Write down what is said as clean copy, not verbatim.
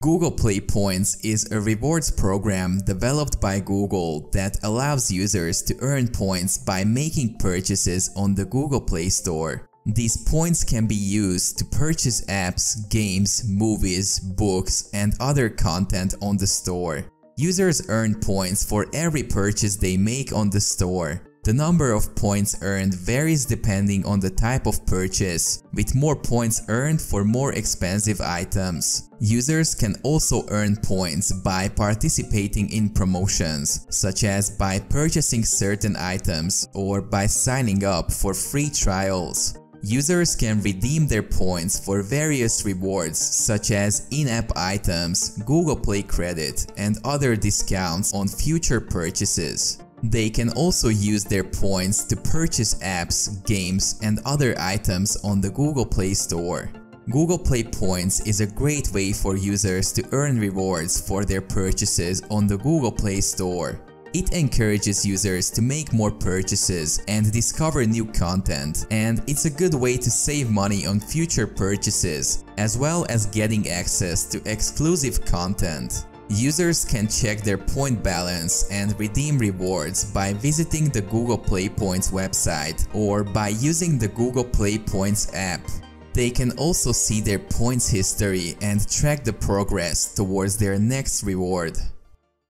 Google Play Points is a rewards program developed by Google that allows users to earn points by making purchases on the Google Play Store. These points can be used to purchase apps, games, movies, books, and other content on the store. Users earn points for every purchase they make on the store. The number of points earned varies depending on the type of purchase, with more points earned for more expensive items. Users can also earn points by participating in promotions, such as by purchasing certain items or by signing up for free trials. Users can redeem their points for various rewards such as in-app items, Google Play credit, and other discounts on future purchases. They can also use their points to purchase apps, games, and other items on the Google Play Store. Google Play Points is a great way for users to earn rewards for their purchases on the Google Play Store. It encourages users to make more purchases and discover new content, and it's a good way to save money on future purchases, as well as getting access to exclusive content. Users can check their point balance and redeem rewards by visiting the Google Play Points website or by using the Google Play Points app. They can also see their points history and track the progress towards their next reward.